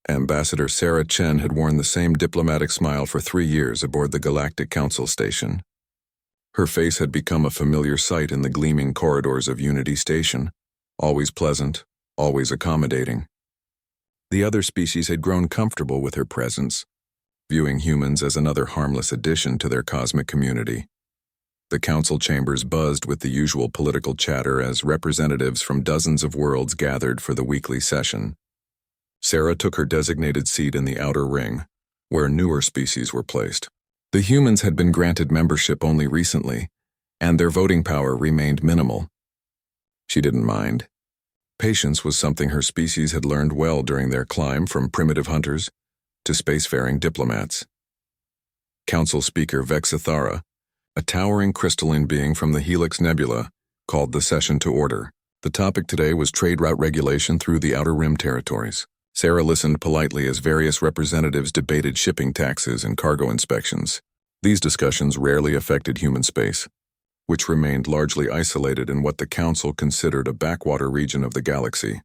Ambassador Sarah Chen had worn the same diplomatic smile for 3 years aboard the Galactic Council station. Her face had become a familiar sight in the gleaming corridors of Unity Station, always pleasant, always accommodating. The other species had grown comfortable with her presence, viewing humans as another harmless addition to their cosmic community. The council chambers buzzed with the usual political chatter as representatives from dozens of worlds gathered for the weekly session. Sarah took her designated seat in the outer ring, where newer species were placed. The humans had been granted membership only recently, and their voting power remained minimal. She didn't mind. Patience was something her species had learned well during their climb from primitive hunters to spacefaring diplomats. Council Speaker Vexithara, a towering crystalline being from the Helix Nebula, called the session to order. The topic today was trade route regulation through the Outer Rim territories. Sarah listened politely as various representatives debated shipping taxes and cargo inspections. These discussions rarely affected human space, which remained largely isolated in what the Council considered a backwater region of the galaxy.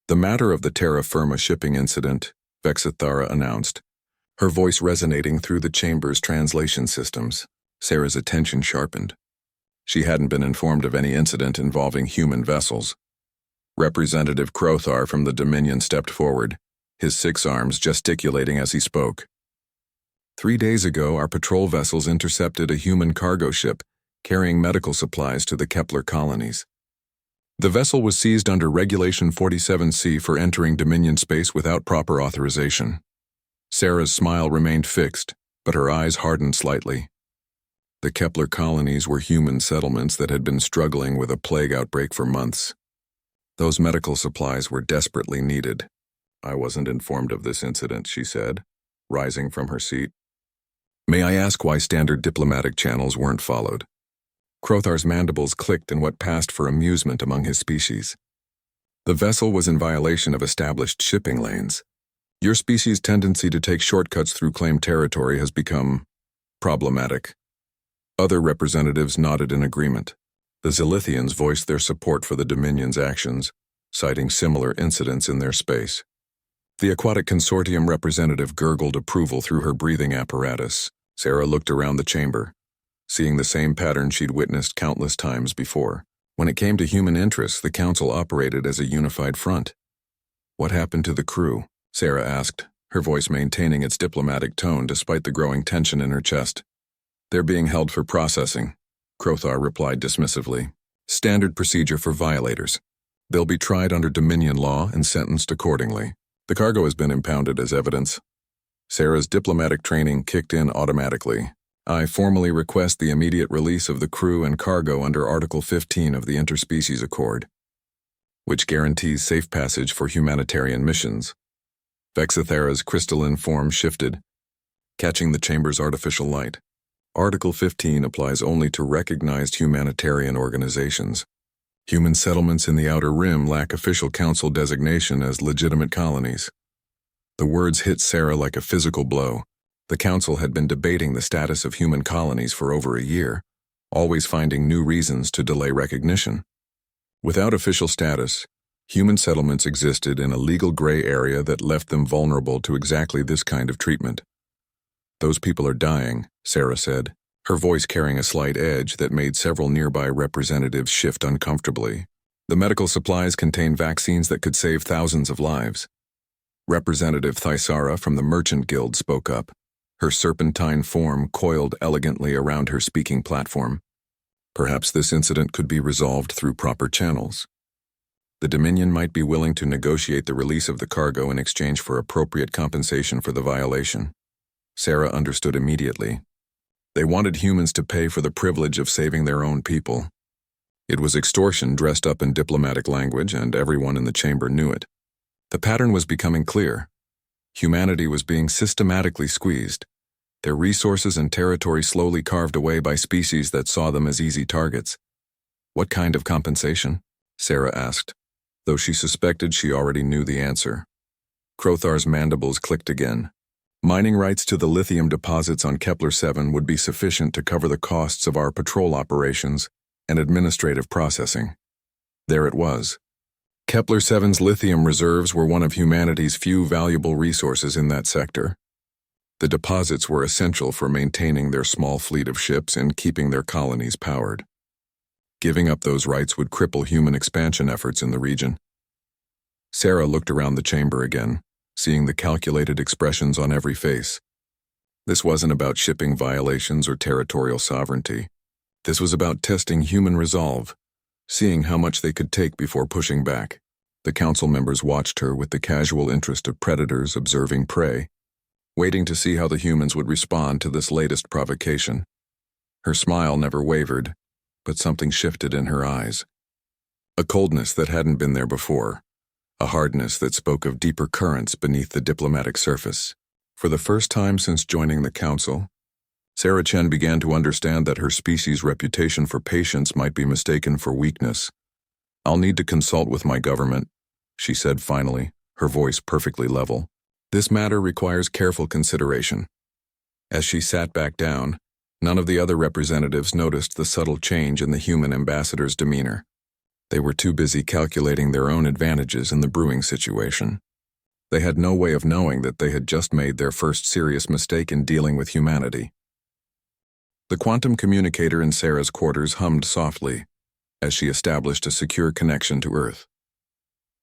The matter of the terra firma shipping incident, Vexithara announced, her voice resonating through the chamber's translation systems. Sarah's attention sharpened. She hadn't been informed of any incident involving human vessels. Representative Crothar from the Dominion stepped forward, his 6 arms gesticulating as he spoke. 3 days ago, our patrol vessels intercepted a human cargo ship carrying medical supplies to the Kepler colonies. The vessel was seized under Regulation 47C for entering Dominion space without proper authorization. Sarah's smile remained fixed, but her eyes hardened slightly. The Kepler colonies were human settlements that had been struggling with a plague outbreak for months. Those medical supplies were desperately needed. I wasn't informed of this incident, she said, rising from her seat. May I ask why standard diplomatic channels weren't followed? Crothar's mandibles clicked in what passed for amusement among his species. The vessel was in violation of established shipping lanes. Your species' tendency to take shortcuts through claimed territory has become problematic. Other representatives nodded in agreement. The Zilithians voiced their support for the Dominion's actions, citing similar incidents in their space. The Aquatic Consortium representative gurgled approval through her breathing apparatus. Sarah looked around the chamber, seeing the same pattern she'd witnessed countless times before. When it came to human interests, the Council operated as a unified front. What happened to the crew? Sarah asked, her voice maintaining its diplomatic tone despite the growing tension in her chest. They're being held for processing, Crothar replied dismissively. Standard procedure for violators. They'll be tried under Dominion law and sentenced accordingly. The cargo has been impounded as evidence. Sarah's diplomatic training kicked in automatically. I formally request the immediate release of the crew and cargo under Article 15 of the Interspecies Accord, which guarantees safe passage for humanitarian missions. Vexithara's crystalline form shifted, catching the chamber's artificial light. Article 15 applies only to recognized humanitarian organizations. Human settlements in the Outer Rim lack official council designation as legitimate colonies. The words hit Sarah like a physical blow. The council had been debating the status of human colonies for over a year, always finding new reasons to delay recognition. Without official status, human settlements existed in a legal gray area that left them vulnerable to exactly this kind of treatment. Those people are dying, Sarah said, her voice carrying a slight edge that made several nearby representatives shift uncomfortably. The medical supplies contain vaccines that could save thousands of lives. Representative Thisara from the Merchant Guild spoke up, her serpentine form coiled elegantly around her speaking platform. Perhaps this incident could be resolved through proper channels. The Dominion might be willing to negotiate the release of the cargo in exchange for appropriate compensation for the violation. Sarah understood immediately. They wanted humans to pay for the privilege of saving their own people. It was extortion dressed up in diplomatic language, and everyone in the chamber knew it. The pattern was becoming clear. Humanity was being systematically squeezed, their resources and territory slowly carved away by species that saw them as easy targets. What kind of compensation? Sarah asked, though she suspected she already knew the answer. Crothar's mandibles clicked again. Mining rights to the lithium deposits on Kepler-7 would be sufficient to cover the costs of our patrol operations and administrative processing. There it was. Kepler-7's lithium reserves were one of humanity's few valuable resources in that sector. The deposits were essential for maintaining their small fleet of ships and keeping their colonies powered. Giving up those rights would cripple human expansion efforts in the region. Sarah looked around the chamber again, seeing the calculated expressions on every face. This wasn't about shipping violations or territorial sovereignty. This was about testing human resolve, seeing how much they could take before pushing back. The council members watched her with the casual interest of predators observing prey, waiting to see how the humans would respond to this latest provocation. Her smile never wavered, but something shifted in her eyes. A coldness that hadn't been there before, a hardness that spoke of deeper currents beneath the diplomatic surface. For the first time since joining the council, Sarah Chen began to understand that her species' reputation for patience might be mistaken for weakness. "I'll need to consult with my government," she said finally, her voice perfectly level. "This matter requires careful consideration." As she sat back down, none of the other representatives noticed the subtle change in the human ambassador's demeanor. They were too busy calculating their own advantages in the brewing situation. They had no way of knowing that they had just made their first serious mistake in dealing with humanity. The quantum communicator in Sarah's quarters hummed softly as she established a secure connection to Earth.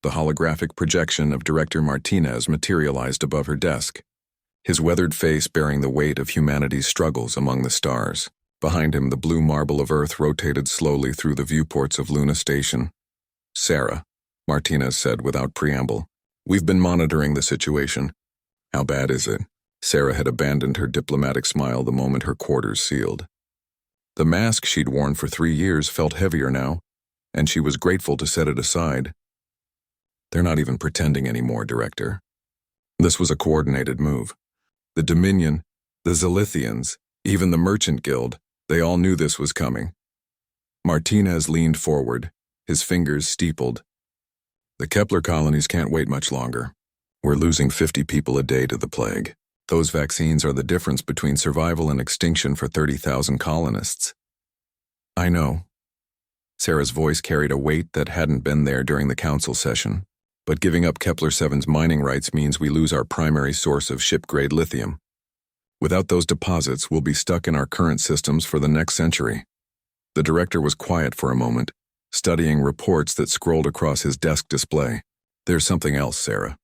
The holographic projection of Director Martinez materialized above her desk, his weathered face bearing the weight of humanity's struggles among the stars. Behind him, the blue marble of Earth rotated slowly through the viewports of Luna Station. "Sarah," Martinez said without preamble, "we've been monitoring the situation. How bad is it?" Sarah had abandoned her diplomatic smile the moment her quarters sealed. The mask she'd worn for 3 years felt heavier now, and she was grateful to set it aside. "They're not even pretending anymore, Director." This was a coordinated move. The Dominion, the Zilithians, even the Merchant Guild, they all knew this was coming. Martinez leaned forward, his fingers steepled. "The Kepler colonies can't wait much longer. We're losing 50 people a day to the plague. Those vaccines are the difference between survival and extinction for 30,000 colonists." "I know." Sarah's voice carried a weight that hadn't been there during the council session. "But giving up Kepler-7's mining rights means we lose our primary source of ship-grade lithium. Without those deposits, we'll be stuck in our current systems for the next century." The director was quiet for a moment, studying reports that scrolled across his desk display. "There's something else, Sarah.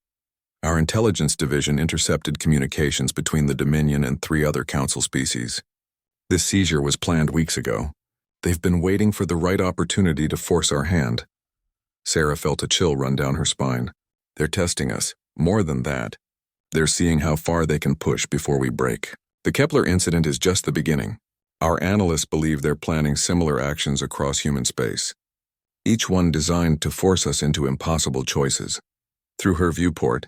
Our intelligence division intercepted communications between the Dominion and 3 other council species. This seizure was planned weeks ago. They've been waiting for the right opportunity to force our hand." Sarah felt a chill run down her spine. "They're testing us. More than that. They're seeing how far they can push before we break. The Kepler incident is just the beginning. Our analysts believe they're planning similar actions across human space, each one designed to force us into impossible choices." Through her viewport,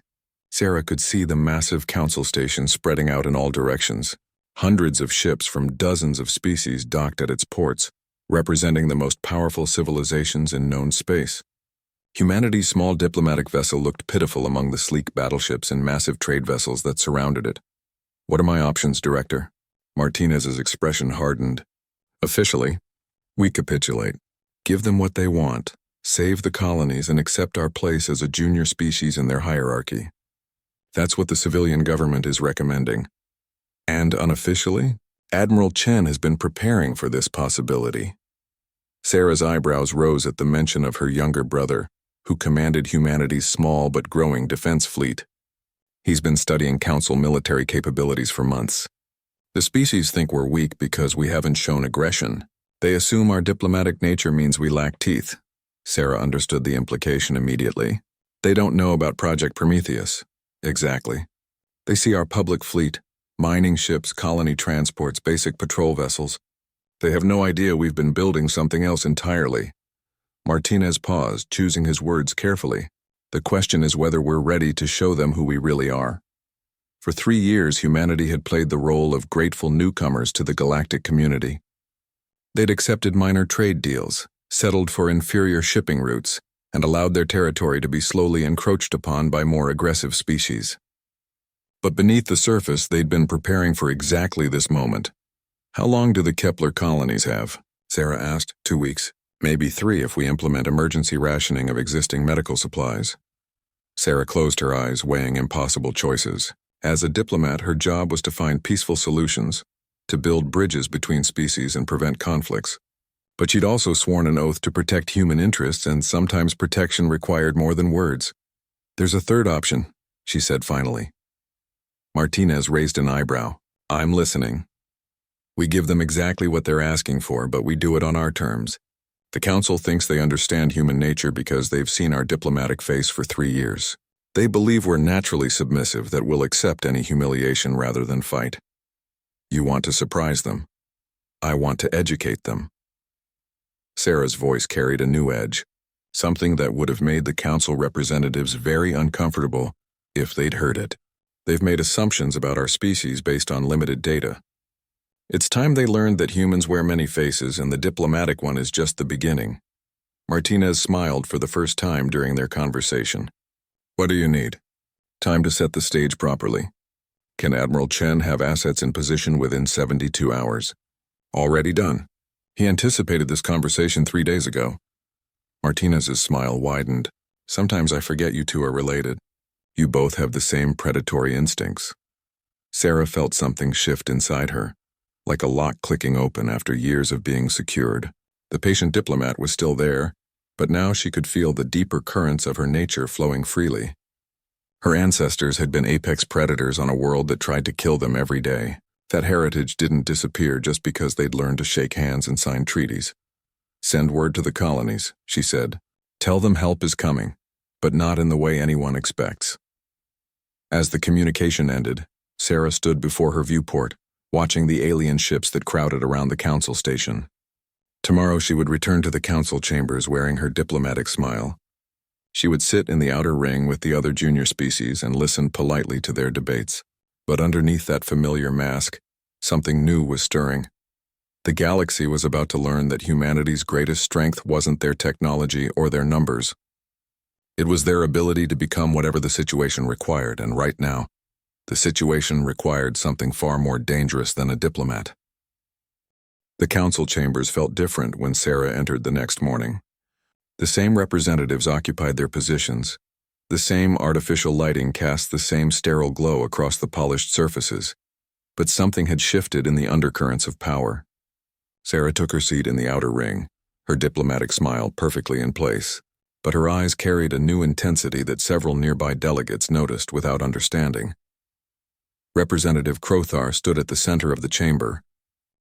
Sarah could see the massive council station spreading out in all directions. Hundreds of ships from dozens of species docked at its ports, representing the most powerful civilizations in known space. Humanity's small diplomatic vessel looked pitiful among the sleek battleships and massive trade vessels that surrounded it. "What are my options, Director?" Martinez's expression hardened. "Officially, we capitulate. Give them what they want, save the colonies, and accept our place as a junior species in their hierarchy. That's what the civilian government is recommending. And unofficially, Admiral Chen has been preparing for this possibility." Sarah's eyebrows rose at the mention of her younger brother, who commanded humanity's small but growing defense fleet. "He's been studying council military capabilities for months. The species think we're weak because we haven't shown aggression. They assume our diplomatic nature means we lack teeth." Sarah understood the implication immediately. "They don't know about Project Prometheus." "Exactly. They see our public fleet, mining ships, colony transports, basic patrol vessels. They have no idea we've been building something else entirely." Martinez paused, choosing his words carefully. "The question is whether we're ready to show them who we really are." For 3 years, humanity had played the role of grateful newcomers to the galactic community. They'd accepted minor trade deals, settled for inferior shipping routes, and allowed their territory to be slowly encroached upon by more aggressive species. But beneath the surface, they'd been preparing for exactly this moment. "How long do the Kepler colonies have?" Sarah asked. 2 weeks. Maybe 3 if we implement emergency rationing of existing medical supplies. Sarah closed her eyes, weighing impossible choices. As a diplomat, her job was to find peaceful solutions, to build bridges between species and prevent conflicts. But she'd also sworn an oath to protect human interests, and sometimes protection required more than words. There's a third option, she said finally. Martinez raised an eyebrow. I'm listening. We give them exactly what they're asking for, but we do it on our terms. The Council thinks they understand human nature because they've seen our diplomatic face for 3 years. They believe we're naturally submissive, that we'll accept any humiliation rather than fight. You want to surprise them. I want to educate them. Sarah's voice carried a new edge, something that would have made the Council representatives very uncomfortable if they'd heard it. They've made assumptions about our species based on limited data. It's time they learned that humans wear many faces, and the diplomatic one is just the beginning. Martinez smiled for the first time during their conversation. What do you need? Time to set the stage properly. Can Admiral Chen have assets in position within 72 hours? Already done. He anticipated this conversation 3 days ago. Martinez's smile widened. Sometimes I forget you two are related. You both have the same predatory instincts. Sarah felt something shift inside her, like a lock clicking open after years of being secured. The patient diplomat was still there, but now she could feel the deeper currents of her nature flowing freely. Her ancestors had been apex predators on a world that tried to kill them every day. That heritage didn't disappear just because they'd learned to shake hands and sign treaties. Send word to the colonies, she said. Tell them help is coming, but not in the way anyone expects. As the communication ended, Sarah stood before her viewport, watching the alien ships that crowded around the Council station. Tomorrow she would return to the Council chambers wearing her diplomatic smile. She would sit in the outer ring with the other junior species and listen politely to their debates. But underneath that familiar mask, something new was stirring. The galaxy was about to learn that humanity's greatest strength wasn't their technology or their numbers. It was their ability to become whatever the situation required, and right now, the situation required something far more dangerous than a diplomat. The Council chambers felt different when Sarah entered the next morning. The same representatives occupied their positions. The same artificial lighting cast the same sterile glow across the polished surfaces. But something had shifted in the undercurrents of power. Sarah took her seat in the outer ring, her diplomatic smile perfectly in place, but her eyes carried a new intensity that several nearby delegates noticed without understanding. Representative Crothar stood at the center of the chamber,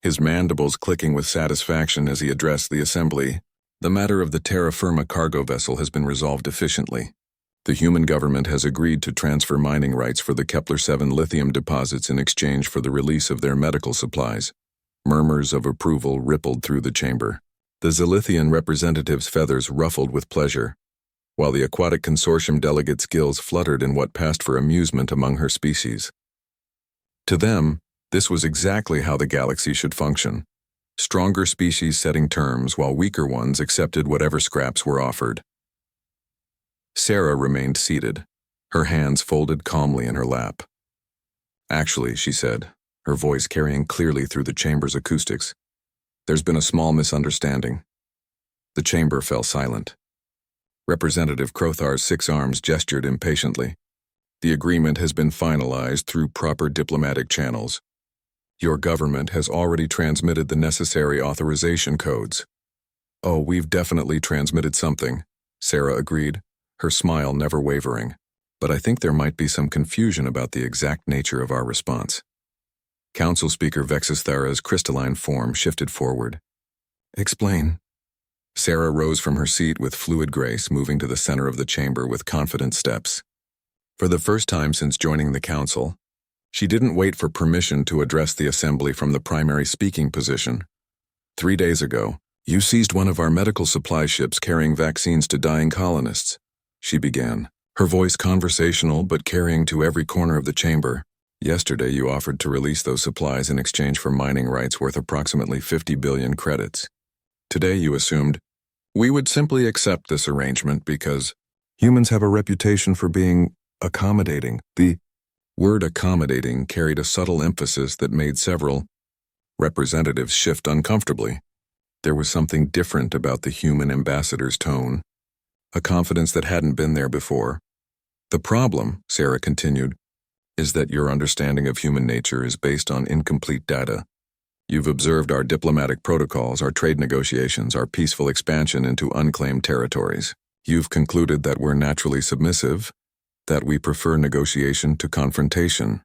his mandibles clicking with satisfaction as he addressed the assembly. The matter of the terra firma cargo vessel has been resolved efficiently. The human government has agreed to transfer mining rights for the Kepler-7 lithium deposits in exchange for the release of their medical supplies. Murmurs of approval rippled through the chamber. The Zilithian representative's feathers ruffled with pleasure, while the aquatic consortium delegate's gills fluttered in what passed for amusement among her species. To them, this was exactly how the galaxy should function. Stronger species setting terms while weaker ones accepted whatever scraps were offered. Sarah remained seated, her hands folded calmly in her lap. Actually, she said, her voice carrying clearly through the chamber's acoustics, there's been a small misunderstanding. The chamber fell silent. Representative Crothar's 6 arms gestured impatiently. The agreement has been finalized through proper diplomatic channels. Your government has already transmitted the necessary authorization codes. Oh, we've definitely transmitted something, Sarah agreed, her smile never wavering. But I think there might be some confusion about the exact nature of our response. Council Speaker Vexisthara's crystalline form shifted forward. Explain. Sarah rose from her seat with fluid grace, moving to the center of the chamber with confident steps. For the first time since joining the Council, she didn't wait for permission to address the assembly from the primary speaking position. 3 days ago, you seized one of our medical supply ships carrying vaccines to dying colonists, she began, her voice conversational but carrying to every corner of the chamber. Yesterday you offered to release those supplies in exchange for mining rights worth approximately 50 billion credits. Today you assumed we would simply accept this arrangement because humans have a reputation for being accommodating. The word accommodating carried a subtle emphasis that made several representatives shift uncomfortably. There was something different about the human ambassador's tone, a confidence that hadn't been there before. The problem, Sarah continued, is that your understanding of human nature is based on incomplete data. You've observed our diplomatic protocols, our trade negotiations, our peaceful expansion into unclaimed territories. You've concluded that we're naturally submissive, that we prefer negotiation to confrontation.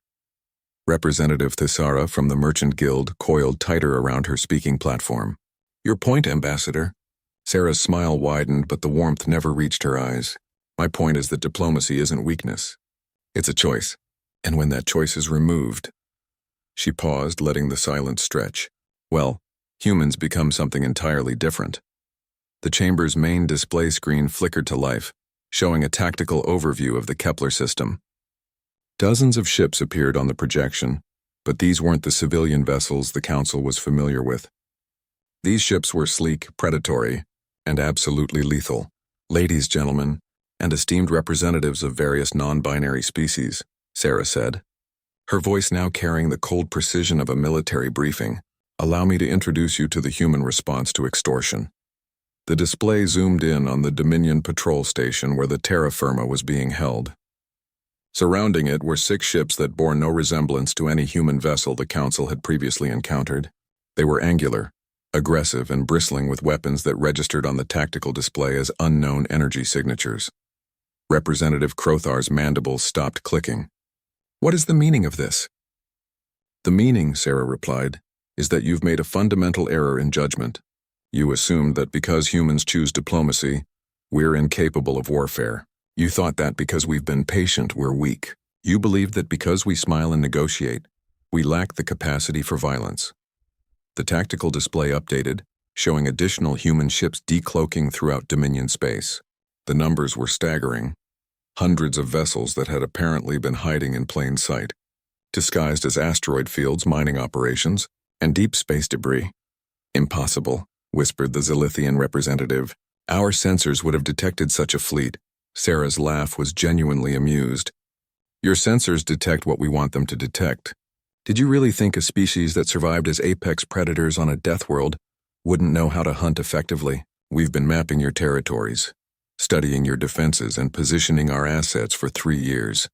Representative Thisara from the Merchant Guild coiled tighter around her speaking platform. Your point, Ambassador. Sarah's smile widened, but the warmth never reached her eyes. My point is that diplomacy isn't weakness. It's a choice. And when that choice is removed... She paused, letting the silence stretch. Well, humans become something entirely different. The chamber's main display screen flickered to life, showing a tactical overview of the Kepler system. Dozens of ships appeared on the projection, but these weren't the civilian vessels the Council was familiar with. These ships were sleek, predatory, and absolutely lethal. Ladies, gentlemen, and esteemed representatives of various non-binary species, Sarah said, her voice now carrying the cold precision of a military briefing. Allow me to introduce you to the human response to extortion. The display zoomed in on the Dominion patrol station where the terra firma was being held. Surrounding it were 6 ships that bore no resemblance to any human vessel the Council had previously encountered. They were angular, aggressive, and bristling with weapons that registered on the tactical display as unknown energy signatures. Representative Crothar's mandibles stopped clicking. What is the meaning of this? The meaning, Sarah replied, is that you've made a fundamental error in judgment. You assumed that because humans choose diplomacy, we're incapable of warfare. You thought that because we've been patient, we're weak. You believed that because we smile and negotiate, we lack the capacity for violence. The tactical display updated, showing additional human ships decloaking throughout Dominion space. The numbers were staggering. Hundreds of vessels that had apparently been hiding in plain sight, disguised as asteroid fields, mining operations, and deep space debris. Impossible, whispered the Zilithian representative. Our sensors would have detected such a fleet. Sarah's laugh was genuinely amused. Your sensors detect what we want them to detect. Did you really think a species that survived as apex predators on a death world wouldn't know how to hunt effectively? We've been mapping your territories, studying your defenses, and positioning our assets for 3 years.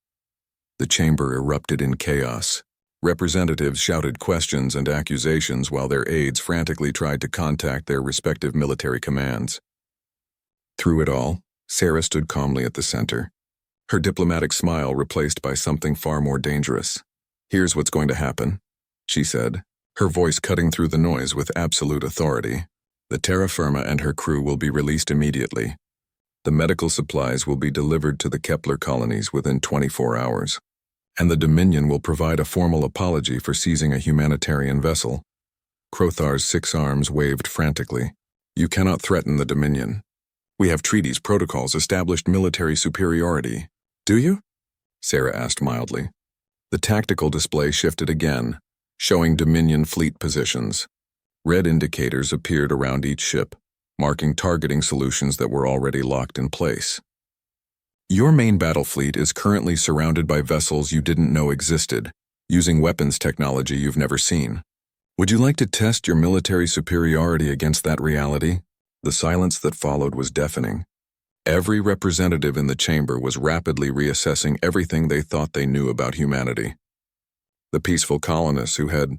The chamber erupted in chaos. Representatives shouted questions and accusations while their aides frantically tried to contact their respective military commands. Through it all, Sarah stood calmly at the center, her diplomatic smile replaced by something far more dangerous. Here's what's going to happen, she said, her voice cutting through the noise with absolute authority. The terra firma and her crew will be released immediately. The medical supplies will be delivered to the Kepler colonies within 24 hours. And the Dominion will provide a formal apology for seizing a humanitarian vessel. Crothar's 6 arms waved frantically. You cannot threaten the Dominion. We have treaties, protocols, established military superiority. Do you? Sarah asked mildly. The tactical display shifted again, showing Dominion fleet positions. Red indicators appeared around each ship, marking targeting solutions that were already locked in place. Your main battle fleet is currently surrounded by vessels you didn't know existed, using weapons technology you've never seen. Would you like to test your military superiority against that reality? The silence that followed was deafening. Every representative in the chamber was rapidly reassessing everything they thought they knew about humanity. The peaceful colonists who had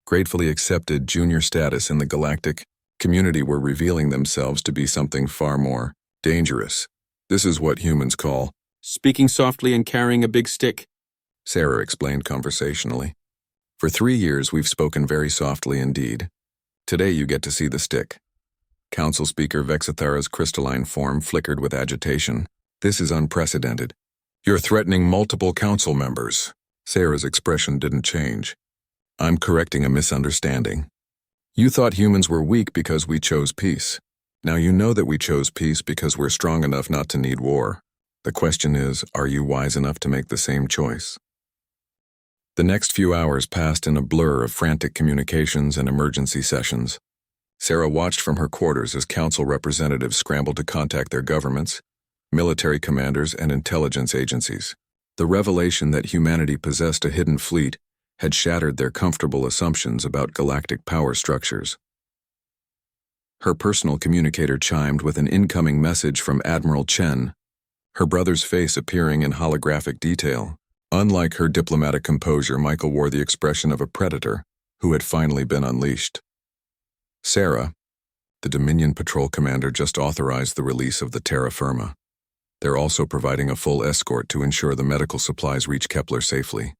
gratefully accepted junior status in the galactic community were revealing themselves to be something far more dangerous. This is what humans call speaking softly and carrying a big stick, Sarah explained conversationally. For 3 years, we've spoken very softly indeed. Today you get to see the stick. Council Speaker Vexithara's crystalline form flickered with agitation. This is unprecedented. You're threatening multiple council members. Sarah's expression didn't change. I'm correcting a misunderstanding. You thought humans were weak because we chose peace. Now you know that we chose peace because we're strong enough not to need war. The question is, are you wise enough to make the same choice? The next few hours passed in a blur of frantic communications and emergency sessions. Sarah watched from her quarters as council representatives scrambled to contact their governments, military commanders, and intelligence agencies. The revelation that humanity possessed a hidden fleet had shattered their comfortable assumptions about galactic power structures. Her personal communicator chimed with an incoming message from Admiral Chen, her brother's face appearing in holographic detail. Unlike her diplomatic composure, Michael wore the expression of a predator who had finally been unleashed. Sarah, the Dominion Patrol Commander, just authorized the release of the terra firma. They're also providing a full escort to ensure the medical supplies reach Kepler safely.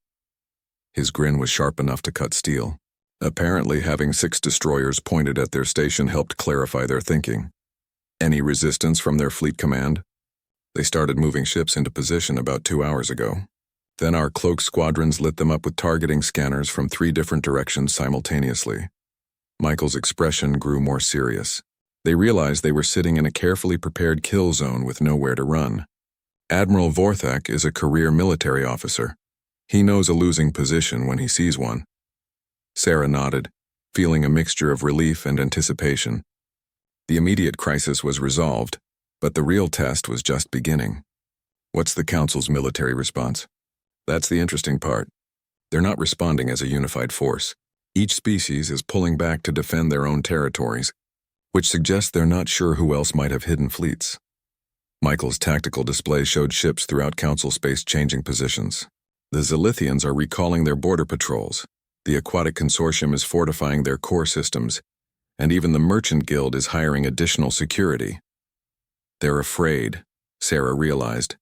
His grin was sharp enough to cut steel. Apparently, having 6 destroyers pointed at their station helped clarify their thinking. Any resistance from their fleet command? They started moving ships into position about 2 hours ago. Then our cloak squadrons lit them up with targeting scanners from 3 different directions simultaneously. Michael's expression grew more serious. They realized they were sitting in a carefully prepared kill zone with nowhere to run. Admiral Vorthak is a career military officer. He knows a losing position when he sees one. Sarah nodded, feeling a mixture of relief and anticipation. The immediate crisis was resolved, but the real test was just beginning. What's the Council's military response? That's the interesting part. They're not responding as a unified force. Each species is pulling back to defend their own territories, which suggests they're not sure who else might have hidden fleets. Michael's tactical display showed ships throughout Council space changing positions. The Zilithians are recalling their border patrols. The Aquatic Consortium is fortifying their core systems, and even the Merchant Guild is hiring additional security. They're afraid, Sarah realized.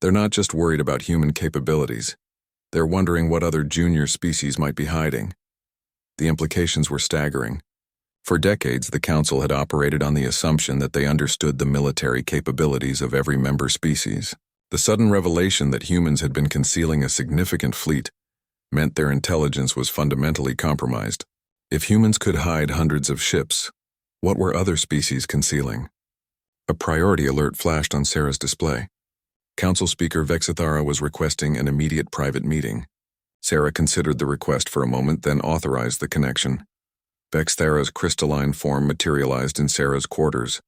They're not just worried about human capabilities. They're wondering what other junior species might be hiding. The implications were staggering. For decades, the Council had operated on the assumption that they understood the military capabilities of every member species. The sudden revelation that humans had been concealing a significant fleet meant their intelligence was fundamentally compromised. If humans could hide hundreds of ships, what were other species concealing? A priority alert flashed on Sarah's display. Council Speaker Vexithara was requesting an immediate private meeting. Sarah considered the request for a moment, then authorized the connection. Vexithara's crystalline form materialized in Sarah's quarters,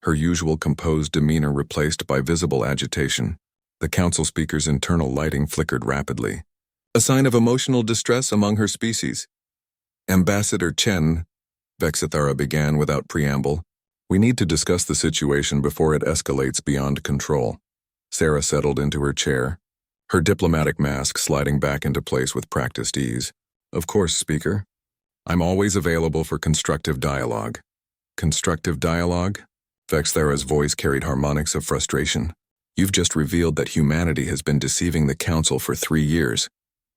her usual composed demeanor replaced by visible agitation. The Council Speaker's internal lighting flickered rapidly. A sign of emotional distress among her species. Ambassador Chen, Vexithara began without preamble, we need to discuss the situation before it escalates beyond control. Sarah settled into her chair, her diplomatic mask sliding back into place with practiced ease. Of course, Speaker. I'm always available for constructive dialogue. Constructive dialogue? Vexithara's voice carried harmonics of frustration. You've just revealed that humanity has been deceiving the Council for 3 years.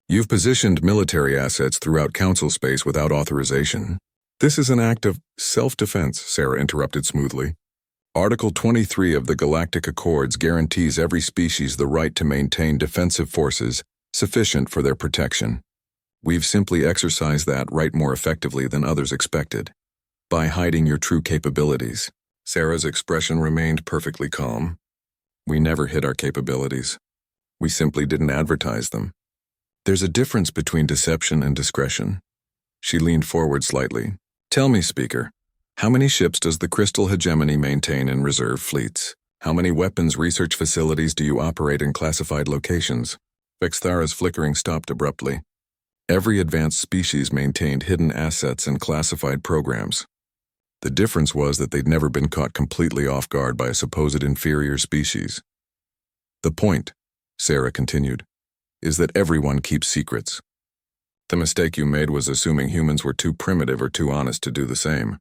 You've positioned military assets throughout Council space without authorization. This is an act of self-defense, Sarah interrupted smoothly. Article 23 of the Galactic Accords guarantees every species the right to maintain defensive forces sufficient for their protection. We've simply exercised that right more effectively than others expected. By hiding your true capabilities. Sarah's expression remained perfectly calm. We never hid our capabilities. We simply didn't advertise them. There's a difference between deception and discretion. She leaned forward slightly. Tell me, Speaker, how many ships does the Crystal Hegemony maintain in reserve fleets? How many weapons research facilities do you operate in classified locations? Vexithara's flickering stopped abruptly. Every advanced species maintained hidden assets and classified programs. The difference was that they'd never been caught completely off guard by a supposed inferior species. The point, Sarah continued, is that everyone keeps secrets. The mistake you made was assuming humans were too primitive or too honest to do the same.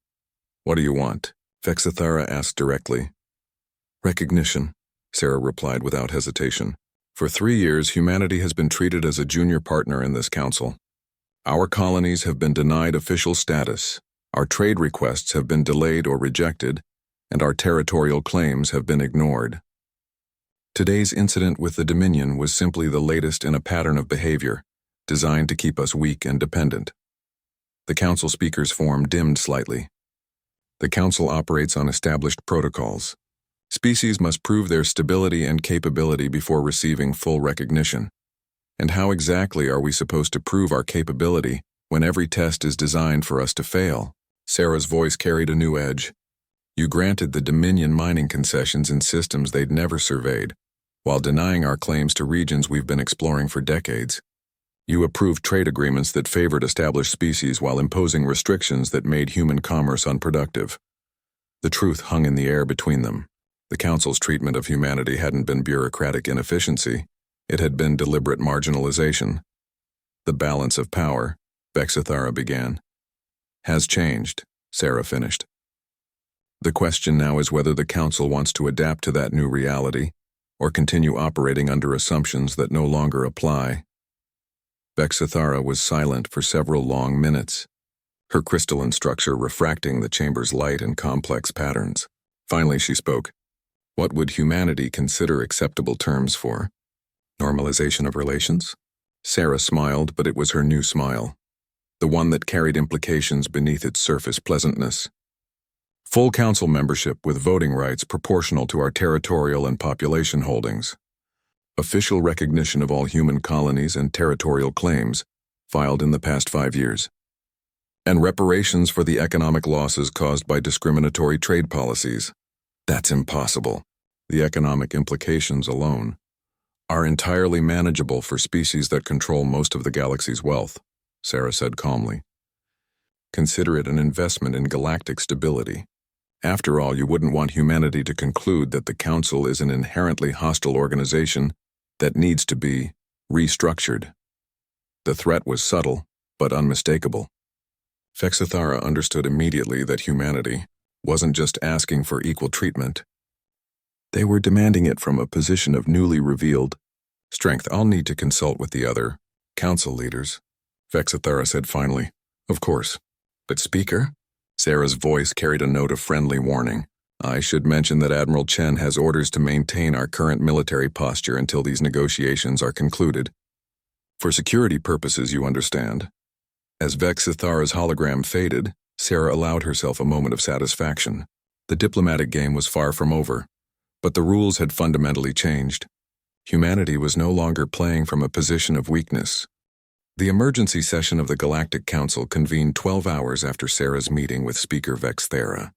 What do you want? Vexithara asked directly. Recognition, Sarah replied without hesitation. For 3 years, humanity has been treated as a junior partner in this council. Our colonies have been denied official status, our trade requests have been delayed or rejected, and our territorial claims have been ignored. Today's incident with the Dominion was simply the latest in a pattern of behavior, designed to keep us weak and dependent. The council speaker's form dimmed slightly. The council operates on established protocols. Species must prove their stability and capability before receiving full recognition. And how exactly are we supposed to prove our capability when every test is designed for us to fail? Sarah's voice carried a new edge. You granted the Dominion mining concessions in systems they'd never surveyed, while denying our claims to regions we've been exploring for decades. You approved trade agreements that favored established species while imposing restrictions that made human commerce unproductive. The truth hung in the air between them. The Council's treatment of humanity hadn't been bureaucratic inefficiency. It had been deliberate marginalization. The balance of power, Vexithara began, has changed, Sarah finished. The question now is whether the Council wants to adapt to that new reality or continue operating under assumptions that no longer apply. Vexithara was silent for several long minutes, her crystalline structure refracting the chamber's light in complex patterns. Finally she spoke. What would humanity consider acceptable terms for? Normalization of relations? Sarah smiled, but it was her new smile, the one that carried implications beneath its surface pleasantness. Full council membership with voting rights proportional to our territorial and population holdings. Official recognition of all human colonies and territorial claims filed in the past 5 years. And reparations for the economic losses caused by discriminatory trade policies. That's impossible. The economic implications alone are entirely manageable for species that control most of the galaxy's wealth, Sarah said calmly. Consider it an investment in galactic stability. After all, you wouldn't want humanity to conclude that the Council is an inherently hostile organization that needs to be restructured. The threat was subtle, but unmistakable. Vexithara understood immediately that humanity wasn't just asking for equal treatment. They were demanding it from a position of newly revealed strength. I'll need to consult with the other council leaders, Vexithara said finally. Of course. But Speaker? Sarah's voice carried a note of friendly warning. I should mention that Admiral Chen has orders to maintain our current military posture until these negotiations are concluded. For security purposes, you understand. As Vexithara's hologram faded, Sarah allowed herself a moment of satisfaction. The diplomatic game was far from over, but the rules had fundamentally changed. Humanity was no longer playing from a position of weakness. The emergency session of the Galactic Council convened 12 hours after Sarah's meeting with Speaker Vexithara.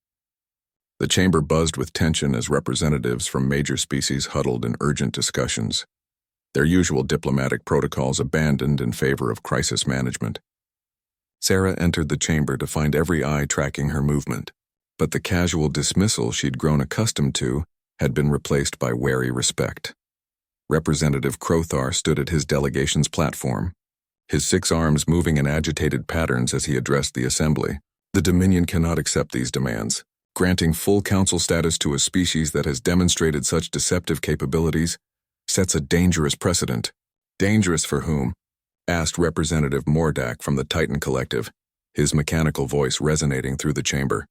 The chamber buzzed with tension as representatives from major species huddled in urgent discussions, their usual diplomatic protocols abandoned in favor of crisis management. Sarah entered the chamber to find every eye tracking her movement, but the casual dismissal she'd grown accustomed to had been replaced by wary respect. Representative Crothar stood at his delegation's platform, his 6 arms moving in agitated patterns as he addressed the assembly. The Dominion cannot accept these demands. Granting full council status to a species that has demonstrated such deceptive capabilities sets a dangerous precedent. Dangerous for whom? Asked Representative Mordak from the Titan Collective, his mechanical voice resonating through the chamber.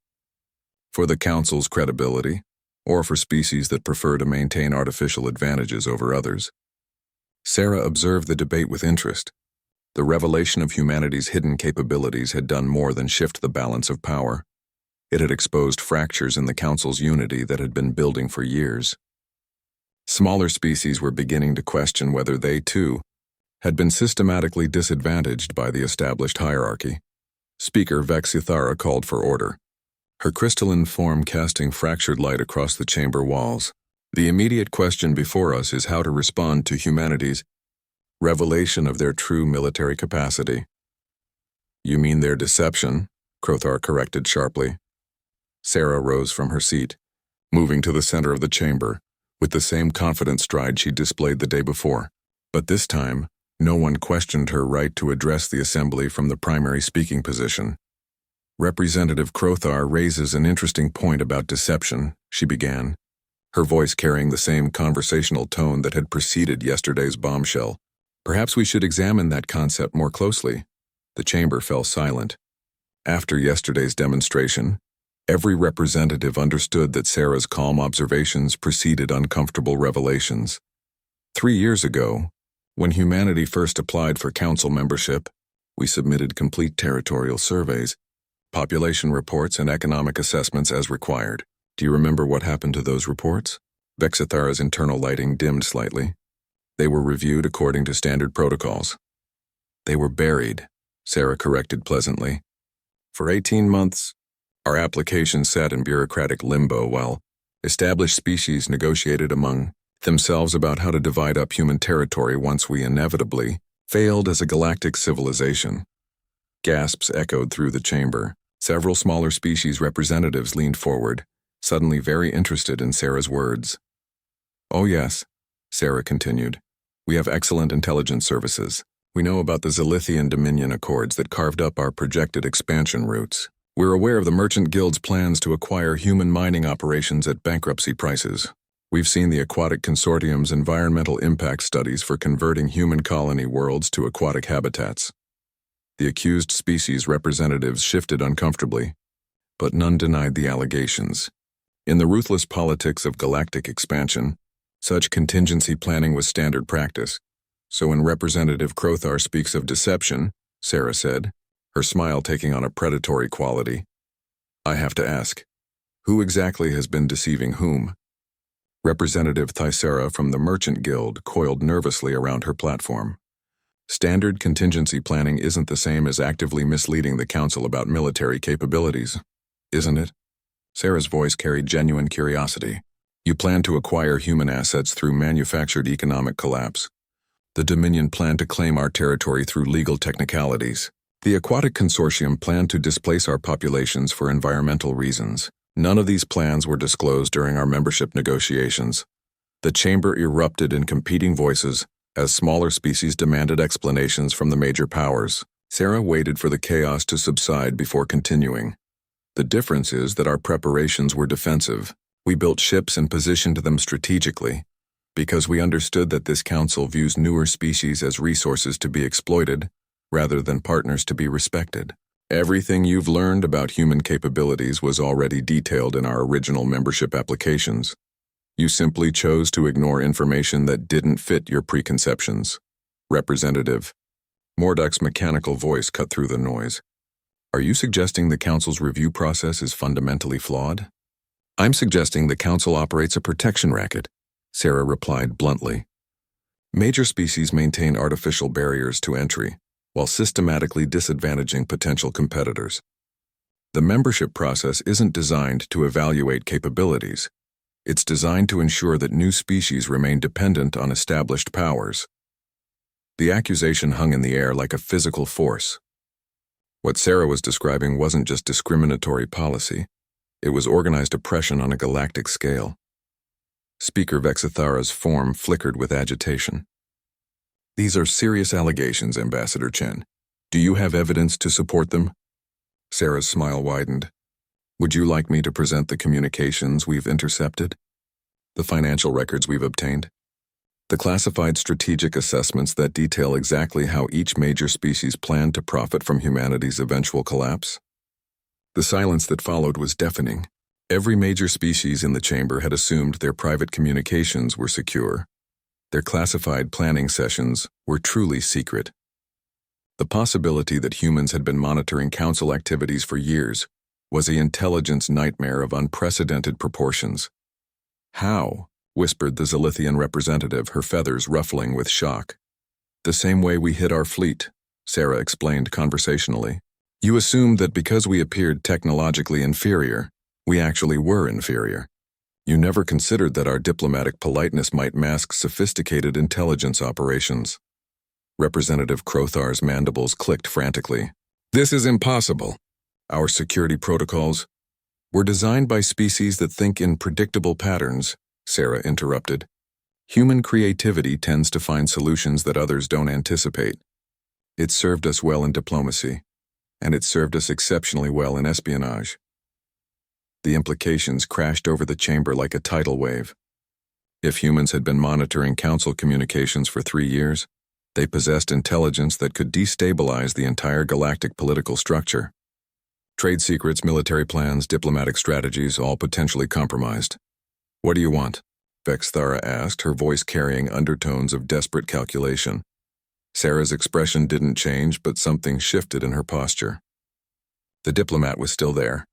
For the council's credibility, or for species that prefer to maintain artificial advantages over others? Sarah observed the debate with interest. The revelation of humanity's hidden capabilities had done more than shift the balance of power. It had exposed fractures in the Council's unity that had been building for years. Smaller species were beginning to question whether they, too, had been systematically disadvantaged by the established hierarchy. Speaker Vexithara called for order, her crystalline form casting fractured light across the chamber walls. The immediate question before us is how to respond to humanity's revelation of their true military capacity. You mean their deception? Crothar corrected sharply. Sarah rose from her seat, moving to the center of the chamber, with the same confident stride she displayed the day before. But this time, no one questioned her right to address the assembly from the primary speaking position. Representative Crothar raises an interesting point about deception, she began, her voice carrying the same conversational tone that had preceded yesterday's bombshell. Perhaps we should examine that concept more closely. The chamber fell silent. After yesterday's demonstration, every representative understood that Sarah's calm observations preceded uncomfortable revelations. 3 years ago, when humanity first applied for council membership, we submitted complete territorial surveys, population reports, and economic assessments as required. Do you remember what happened to those reports? Vexithara's internal lighting dimmed slightly. They were reviewed according to standard protocols. They were buried, Sarah corrected pleasantly. For 18 months, our application sat in bureaucratic limbo while established species negotiated among themselves about how to divide up human territory once we inevitably failed as a galactic civilization. Gasps echoed through the chamber. Several smaller species representatives leaned forward, suddenly very interested in Sarah's words. "Oh yes," Sarah continued. "We have excellent intelligence services. We know about the Zilithian Dominion Accords that carved up our projected expansion routes. We're aware of the Merchant Guild's plans to acquire human mining operations at bankruptcy prices. We've seen the Aquatic Consortium's environmental impact studies for converting human colony worlds to aquatic habitats." The accused species representatives shifted uncomfortably, but none denied the allegations. In the ruthless politics of galactic expansion, such contingency planning was standard practice. So when Representative Crothar speaks of deception, Sarah said, her smile taking on a predatory quality, I have to ask, who exactly has been deceiving whom? Representative Thysera from the Merchant Guild coiled nervously around her platform. Standard contingency planning isn't the same as actively misleading the Council about military capabilities, isn't it? Sarah's voice carried genuine curiosity. You plan to acquire human assets through manufactured economic collapse. The Dominion planned to claim our territory through legal technicalities. The Aquatic Consortium planned to displace our populations for environmental reasons. None of these plans were disclosed during our membership negotiations. The chamber erupted in competing voices as smaller species demanded explanations from the major powers. Sarah waited for the chaos to subside before continuing. The difference is that our preparations were defensive. We built ships and positioned them strategically, because we understood that this council views newer species as resources to be exploited, rather than partners to be respected. Everything you've learned about human capabilities was already detailed in our original membership applications. You simply chose to ignore information that didn't fit your preconceptions. Representative. Mordok's mechanical voice cut through the noise. Are you suggesting the council's review process is fundamentally flawed? I'm suggesting the council operates a protection racket, Sarah replied bluntly. Major species maintain artificial barriers to entry, while systematically disadvantaging potential competitors. The membership process isn't designed to evaluate capabilities. It's designed to ensure that new species remain dependent on established powers. The accusation hung in the air like a physical force. What Sarah was describing wasn't just discriminatory policy. It was organized oppression on a galactic scale. Speaker Vexithara's form flickered with agitation. These are serious allegations, Ambassador Chen. Do you have evidence to support them? Sarah's smile widened. Would you like me to present the communications we've intercepted? The financial records we've obtained? The classified strategic assessments that detail exactly how each major species planned to profit from humanity's eventual collapse? The silence that followed was deafening. Every major species in the chamber had assumed their private communications were secure. Their classified planning sessions were truly secret. The possibility that humans had been monitoring council activities for years was an intelligence nightmare of unprecedented proportions. How? Whispered the Zilithian representative, her feathers ruffling with shock. The same way we hid our fleet, Sarah explained conversationally. You assumed that because we appeared technologically inferior, we actually were inferior. You never considered that our diplomatic politeness might mask sophisticated intelligence operations. Representative Crothar's mandibles clicked frantically. This is impossible. Our security protocols were designed by species that think in predictable patterns, Sarah interrupted. Human creativity tends to find solutions that others don't anticipate. It served us well in diplomacy, and it served us exceptionally well in espionage. The implications crashed over the chamber like a tidal wave. If humans had been monitoring council communications for 3 years, they possessed intelligence that could destabilize the entire galactic political structure. Trade secrets, military plans, diplomatic strategies, all potentially compromised. What do you want? Vexthara asked, her voice carrying undertones of desperate calculation. Sarah's expression didn't change, but something shifted in her posture. The diplomat was still there,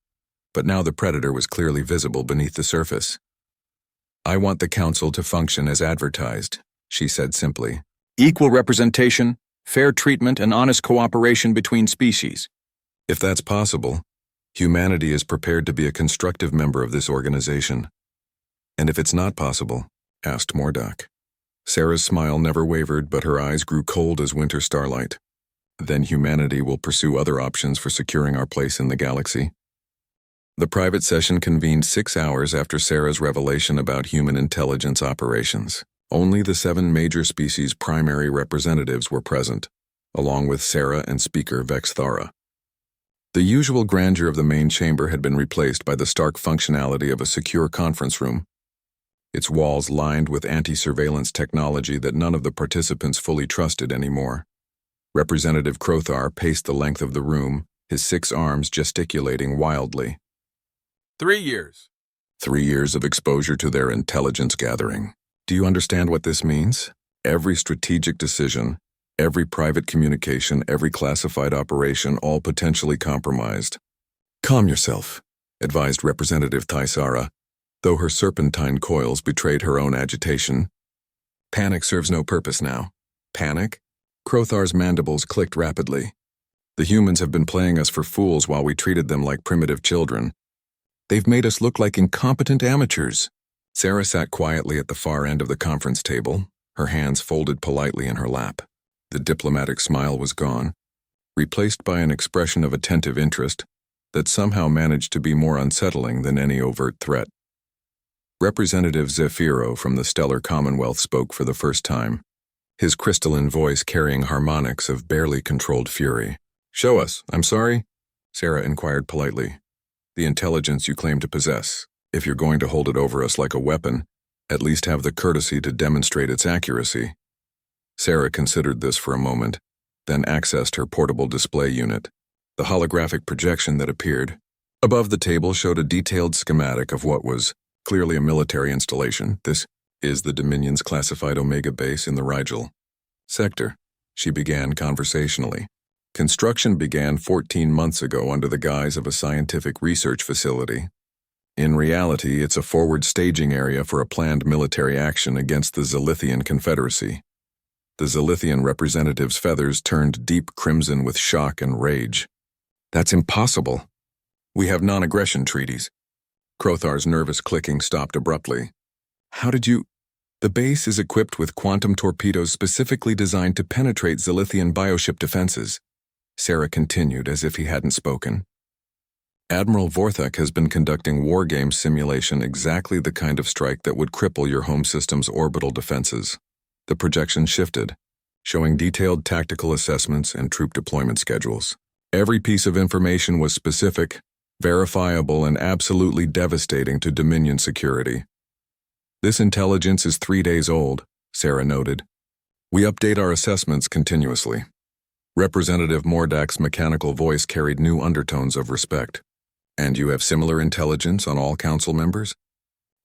but now the predator was clearly visible beneath the surface. I want the council to function as advertised, she said simply. Equal representation, fair treatment, and honest cooperation between species. If that's possible, humanity is prepared to be a constructive member of this organization. And if it's not possible, asked Mordok. Sarah's smile never wavered, but her eyes grew cold as winter starlight. Then humanity will pursue other options for securing our place in the galaxy. The private session convened 6 hours after Sarah's revelation about human intelligence operations. Only the 7 major species' primary representatives were present, along with Sarah and Speaker Vex Thara. The usual grandeur of the main chamber had been replaced by the stark functionality of a secure conference room, its walls lined with anti-surveillance technology that none of the participants fully trusted anymore. Representative Crothar paced the length of the room, his 6 arms gesticulating wildly. 3 years. 3 years of exposure to their intelligence gathering. Do you understand what this means? Every strategic decision, every private communication, every classified operation, all potentially compromised. Calm yourself, advised Representative Thaisara, though her serpentine coils betrayed her own agitation. Panic serves no purpose now. Panic? Crothar's mandibles clicked rapidly. The humans have been playing us for fools while we treated them like primitive children. They've made us look like incompetent amateurs. Sarah sat quietly at the far end of the conference table, her hands folded politely in her lap. The diplomatic smile was gone, replaced by an expression of attentive interest that somehow managed to be more unsettling than any overt threat. Representative Zephyro from the Stellar Commonwealth spoke for the first time, his crystalline voice carrying harmonics of barely controlled fury. "Show us, I'm sorry?" Sarah inquired politely. "The intelligence you claim to possess. If you're going to hold it over us like a weapon, at least have the courtesy to demonstrate its accuracy." Sarah considered this for a moment, then accessed her portable display unit. The holographic projection that appeared above the table showed a detailed schematic of what was clearly a military installation. "This is the Dominion's classified Omega base in the Rigel sector," she began conversationally. "Construction began 14 months ago under the guise of a scientific research facility. In reality, it's a forward staging area for a planned military action against the Zilithian Confederacy." The Zilithian representative's feathers turned deep crimson with shock and rage. "That's impossible. We have non-aggression treaties." Crothar's nervous clicking stopped abruptly. "How did you—" "The base is equipped with quantum torpedoes specifically designed to penetrate Zilithian bioship defenses," Sarah continued as if he hadn't spoken. "Admiral Vorthak has been conducting wargame simulation, exactly the kind of strike that would cripple your home system's orbital defenses." The projection shifted, showing detailed tactical assessments and troop deployment schedules. Every piece of information was specific, verifiable, and absolutely devastating to Dominion security. "This intelligence is 3 days old," Sarah noted. "We update our assessments continuously." Representative Mordak's mechanical voice carried new undertones of respect. "And you have similar intelligence on all council members?"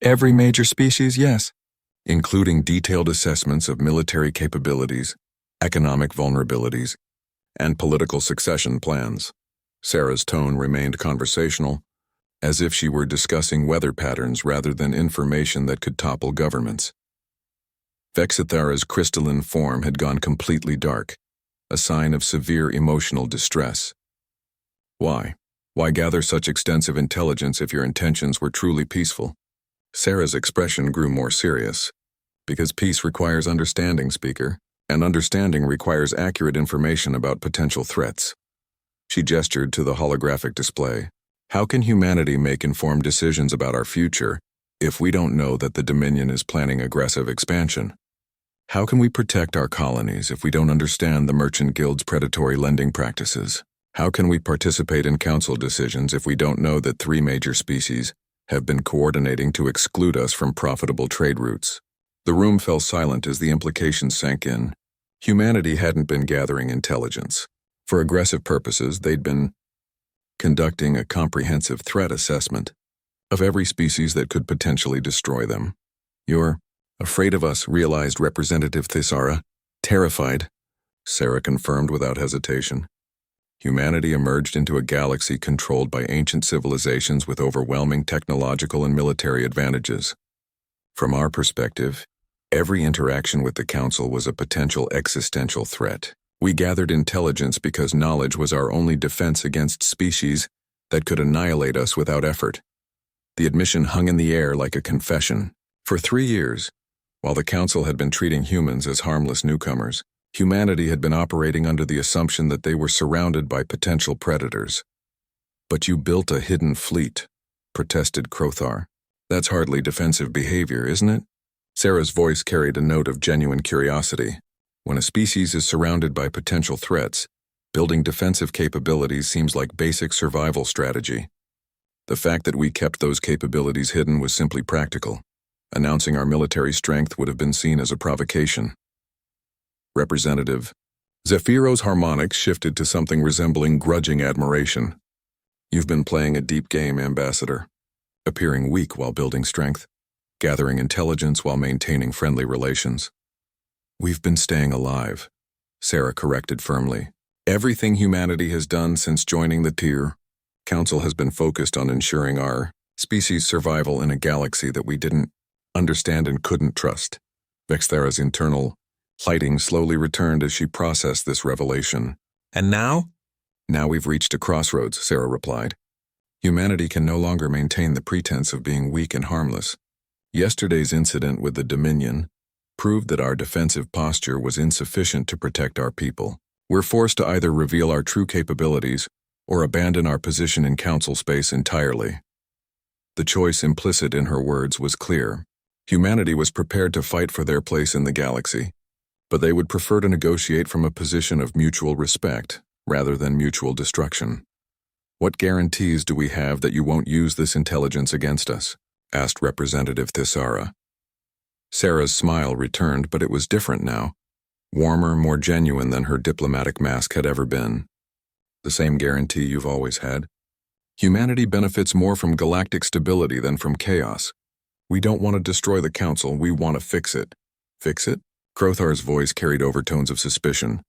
"Every major species, yes. Including detailed assessments of military capabilities, economic vulnerabilities, and political succession plans." Sarah's tone remained conversational, as if she were discussing weather patterns rather than information that could topple governments. Vexithara's crystalline form had gone completely dark, a sign of severe emotional distress. "Why? Why gather such extensive intelligence if your intentions were truly peaceful?" Sarah's expression grew more serious. "Because peace requires understanding, Speaker, and understanding requires accurate information about potential threats." She gestured to the holographic display. "How can humanity make informed decisions about our future if we don't know that the Dominion is planning aggressive expansion? How can we protect our colonies if we don't understand the Merchant Guild's predatory lending practices? How can we participate in council decisions if we don't know that 3 major species have been coordinating to exclude us from profitable trade routes?" The room fell silent as the implications sank in. Humanity hadn't been gathering intelligence. For aggressive purposes, they'd been conducting a comprehensive threat assessment of every species that could potentially destroy them. "You're afraid of us," realized Representative Thaisara. "Terrified," Sarah confirmed without hesitation. Humanity emerged into a galaxy controlled by ancient civilizations with overwhelming technological and military advantages. From our perspective, every interaction with the Council was a potential existential threat. We gathered intelligence because knowledge was our only defense against species that could annihilate us without effort. The admission hung in the air like a confession. For 3 years, while the Council had been treating humans as harmless newcomers, humanity had been operating under the assumption that they were surrounded by potential predators. "But you built a hidden fleet," protested Crothar. That's hardly defensive behavior, isn't it? Sarah's voice carried a note of genuine curiosity. When a species is surrounded by potential threats, building defensive capabilities seems like basic survival strategy. The fact that we kept those capabilities hidden was simply practical. Announcing our military strength would have been seen as a provocation. Representative Zephyro's harmonics shifted to something resembling grudging admiration. You've been playing a deep game, Ambassador. Appearing weak while building strength, gathering intelligence while maintaining friendly relations. We've been staying alive, Sarah corrected firmly. Everything humanity has done since joining the tier, Council has been focused on ensuring our species' survival in a galaxy that we didn't understand and couldn't trust. Vexthera's internal lighting slowly returned as she processed this revelation. And now? Now we've reached a crossroads, Sarah replied. Humanity can no longer maintain the pretense of being weak and harmless. Yesterday's incident with the Dominion proved that our defensive posture was insufficient to protect our people. We're forced to either reveal our true capabilities or abandon our position in Council space entirely. The choice implicit in her words was clear. Humanity was prepared to fight for their place in the galaxy, but they would prefer to negotiate from a position of mutual respect rather than mutual destruction. What guarantees do we have that you won't use this intelligence against us? Asked Representative Thisara. Sarah's smile returned, but it was different now. Warmer, more genuine than her diplomatic mask had ever been. The same guarantee you've always had. Humanity benefits more from galactic stability than from chaos. We don't want to destroy the Council, we want to fix it. Fix it? Crothar's voice carried overtones of suspicion.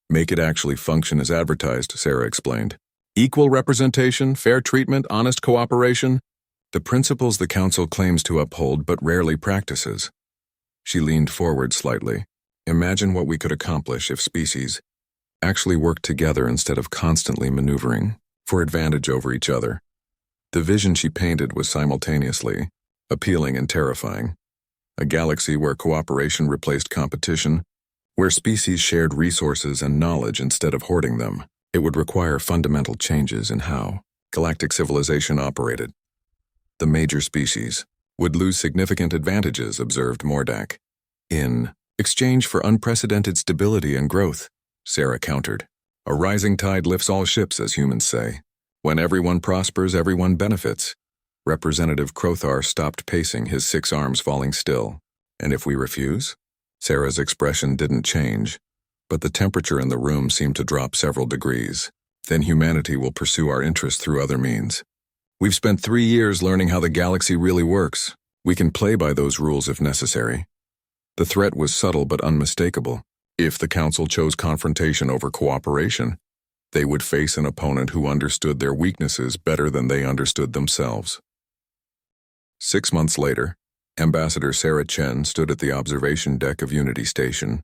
Make it actually function as advertised, Sarah explained. Equal representation, fair treatment, honest cooperation. The principles the Council claims to uphold but rarely practices. She leaned forward slightly. Imagine what we could accomplish if species actually worked together instead of constantly maneuvering for advantage over each other. The vision she painted was simultaneously appealing and terrifying. A galaxy where cooperation replaced competition, where species shared resources and knowledge instead of hoarding them. It would require fundamental changes in how galactic civilization operated. The major species would lose significant advantages, observed Mordak. In exchange for unprecedented stability and growth, Sarah countered. A rising tide lifts all ships, as humans say. When everyone prospers, everyone benefits. Representative Crothar stopped pacing, his 6 arms falling still. And if we refuse? Sarah's expression didn't change, but the temperature in the room seemed to drop several degrees. Then humanity will pursue our interests through other means. We've spent 3 years learning how the galaxy really works. We can play by those rules if necessary. The threat was subtle but unmistakable. If the Council chose confrontation over cooperation, they would face an opponent who understood their weaknesses better than they understood themselves. 6 months later, Ambassador Sarah Chen stood at the observation deck of Unity Station,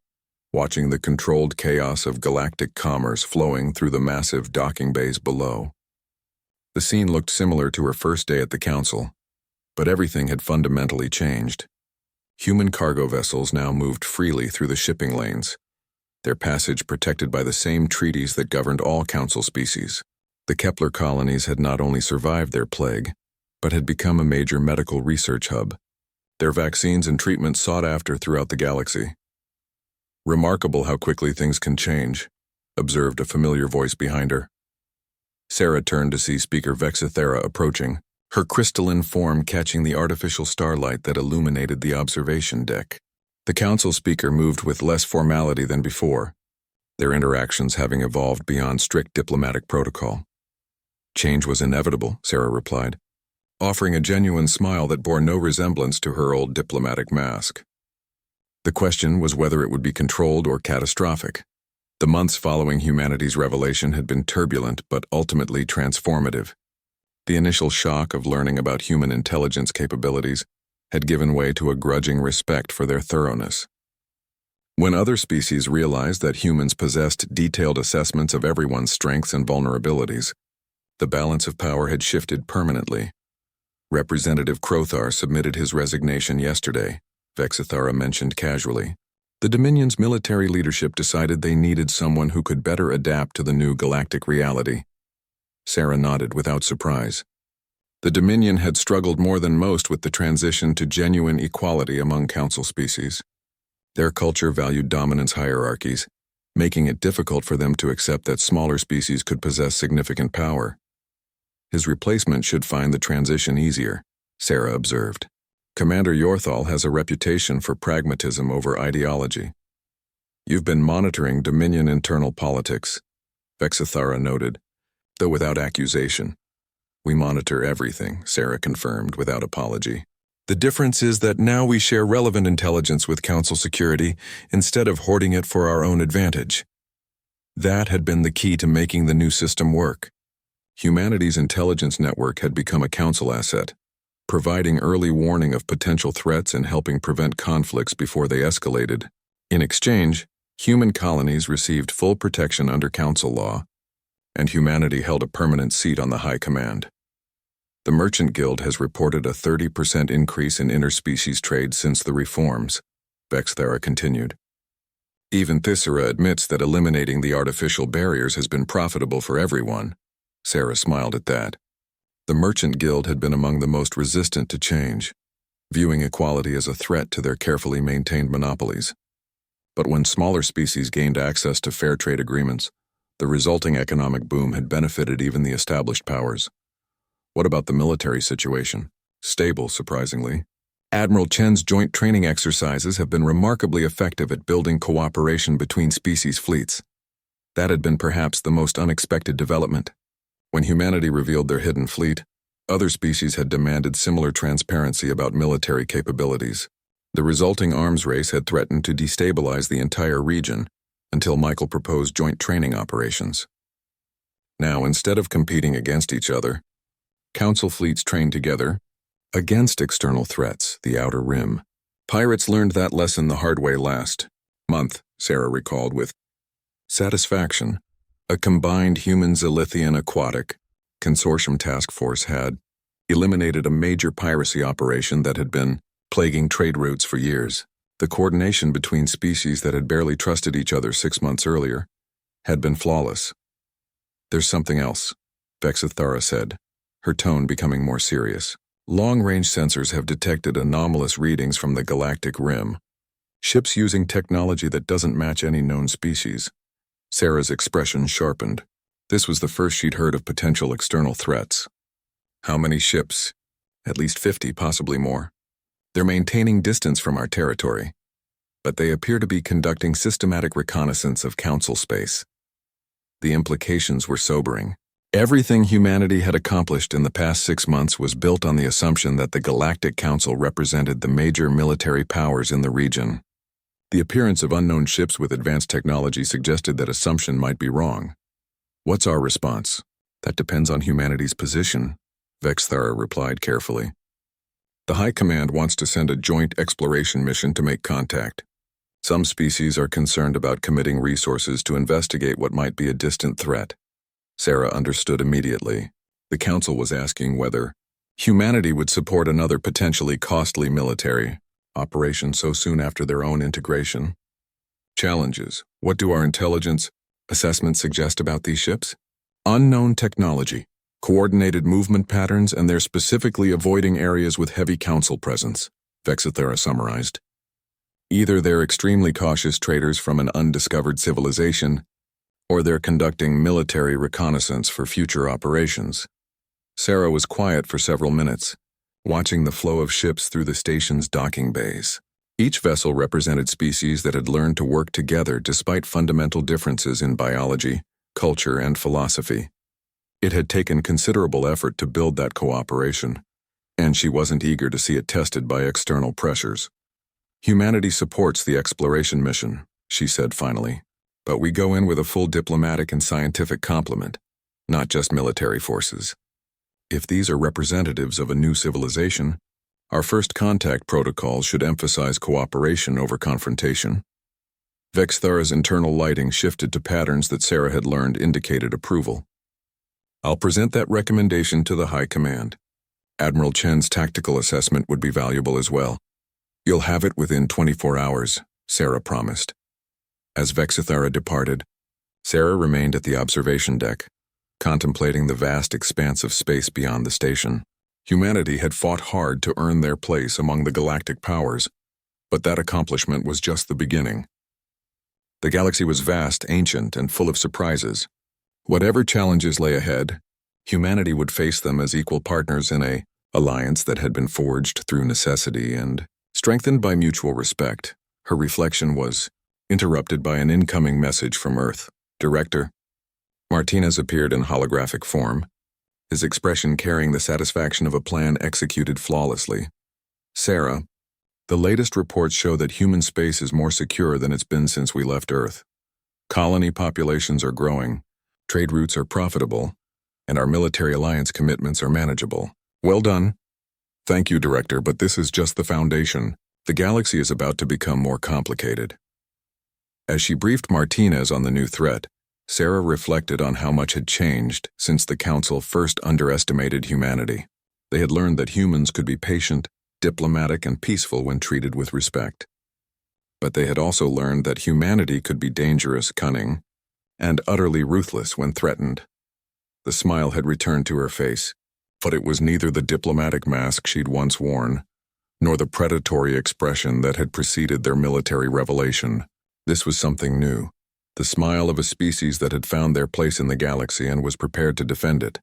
watching the controlled chaos of galactic commerce flowing through the massive docking bays below. The scene looked similar to her first day at the Council, but everything had fundamentally changed. Human cargo vessels now moved freely through the shipping lanes, their passage protected by the same treaties that governed all Council species. The Kepler colonies had not only survived their plague, but had become a major medical research hub, their vaccines and treatments sought after throughout the galaxy. Remarkable how quickly things can change, observed a familiar voice behind her. Sarah turned to see Speaker Vexithera approaching, her crystalline form catching the artificial starlight that illuminated the observation deck. The Council speaker moved with less formality than before, their interactions having evolved beyond strict diplomatic protocol. Change was inevitable, Sarah replied, offering a genuine smile that bore no resemblance to her old diplomatic mask. The question was whether it would be controlled or catastrophic. The months following humanity's revelation had been turbulent but ultimately transformative. The initial shock of learning about human intelligence capabilities had given way to a grudging respect for their thoroughness. When other species realized that humans possessed detailed assessments of everyone's strengths and vulnerabilities, the balance of power had shifted permanently. Representative Crothar submitted his resignation yesterday, Vexithara mentioned casually. The Dominion's military leadership decided they needed someone who could better adapt to the new galactic reality. Sarah nodded without surprise. The Dominion had struggled more than most with the transition to genuine equality among council species. Their culture valued dominance hierarchies, making it difficult for them to accept that smaller species could possess significant power. His replacement should find the transition easier, Sarah observed. Commander Yorthal has a reputation for pragmatism over ideology. You've been monitoring Dominion internal politics, Vexithara noted, though without accusation. We monitor everything, Sarah confirmed without apology. The difference is that now we share relevant intelligence with Council security instead of hoarding it for our own advantage. That had been the key to making the new system work. Humanity's intelligence network had become a Council asset, providing early warning of potential threats and helping prevent conflicts before they escalated. In exchange, human colonies received full protection under Council law, and humanity held a permanent seat on the High Command. The Merchant Guild has reported a 30% increase in interspecies trade since the reforms, Vexthara continued. Even Thyssera admits that eliminating the artificial barriers has been profitable for everyone. Sarah smiled at that. The Merchant Guild had been among the most resistant to change, viewing equality as a threat to their carefully maintained monopolies. But when smaller species gained access to fair trade agreements, the resulting economic boom had benefited even the established powers. What about the military situation? Stable, surprisingly. Admiral Chen's joint training exercises have been remarkably effective at building cooperation between species fleets. That had been perhaps the most unexpected development. When humanity revealed their hidden fleet, other species had demanded similar transparency about military capabilities. The resulting arms race had threatened to destabilize the entire region until Michael proposed joint training operations. Now, instead of competing against each other, Council fleets trained together against external threats, the Outer Rim. Pirates learned that lesson the hard way last month, Sarah recalled with satisfaction. A combined human-Zilithian aquatic consortium task force had eliminated a major piracy operation that had been plaguing trade routes for years. The coordination between species that had barely trusted each other 6 months earlier had been flawless. There's something else, Vexithara said, her tone becoming more serious. Long-range sensors have detected anomalous readings from the galactic rim. Ships using technology that doesn't match any known species. Sarah's expression sharpened. This was the first she'd heard of potential external threats. How many ships? At least 50, possibly more. They're maintaining distance from our territory, but they appear to be conducting systematic reconnaissance of Council space. The implications were sobering. Everything humanity had accomplished in the past 6 months was built on the assumption that the Galactic Council represented the major military powers in the region. The appearance of unknown ships with advanced technology suggested that assumption might be wrong. What's our response? That depends on humanity's position, Vexthara replied carefully. The High Command wants to send a joint exploration mission to make contact. Some species are concerned about committing resources to investigate what might be a distant threat. Sarah understood immediately. The Council was asking whether humanity would support another potentially costly military operation so soon after their own integration. Challenges. What do our intelligence assessments suggest about these ships? Unknown technology, coordinated movement patterns, and they're specifically avoiding areas with heavy Council presence, Vexithara summarized. Either they're extremely cautious traders from an undiscovered civilization, or they're conducting military reconnaissance for future operations. Sarah was quiet for several minutes, watching the flow of ships through the station's docking bays. Each vessel represented species that had learned to work together despite fundamental differences in biology, culture, and philosophy. It had taken considerable effort to build that cooperation, and she wasn't eager to see it tested by external pressures. Humanity supports the exploration mission, she said finally. But we go in with a full diplomatic and scientific complement, not just military forces. If these are representatives of a new civilization, our first contact protocol should emphasize cooperation over confrontation. Vexthara's internal lighting shifted to patterns that Sarah had learned indicated approval. I'll present that recommendation to the High Command. Admiral Chen's tactical assessment would be valuable as well. You'll have it within 24 hours, Sarah promised. As Vexithara departed, Sarah remained at the observation deck, contemplating the vast expanse of space beyond the station. Humanity had fought hard to earn their place among the galactic powers, but that accomplishment was just the beginning. The galaxy was vast, ancient, and full of surprises. Whatever challenges lay ahead, humanity would face them as equal partners in an alliance that had been forged through necessity and strengthened by mutual respect. Her reflection was interrupted by an incoming message from Earth. Director. Martinez appeared in holographic form, his expression carrying the satisfaction of a plan executed flawlessly. Sarah, the latest reports show that human space is more secure than it's been since we left Earth. Colony populations are growing, trade routes are profitable, and our military alliance commitments are manageable. Well done. Thank you, Director, but this is just the foundation. The galaxy is about to become more complicated. As she briefed Martinez on the new threat, Sarah reflected on how much had changed since the Council first underestimated humanity. They had learned that humans could be patient, diplomatic, and peaceful when treated with respect. But they had also learned that humanity could be dangerous, cunning, and utterly ruthless when threatened. The smile had returned to her face, but it was neither the diplomatic mask she'd once worn, nor the predatory expression that had preceded their military revelation. This was something new, the smile of a species that had found their place in the galaxy and was prepared to defend it.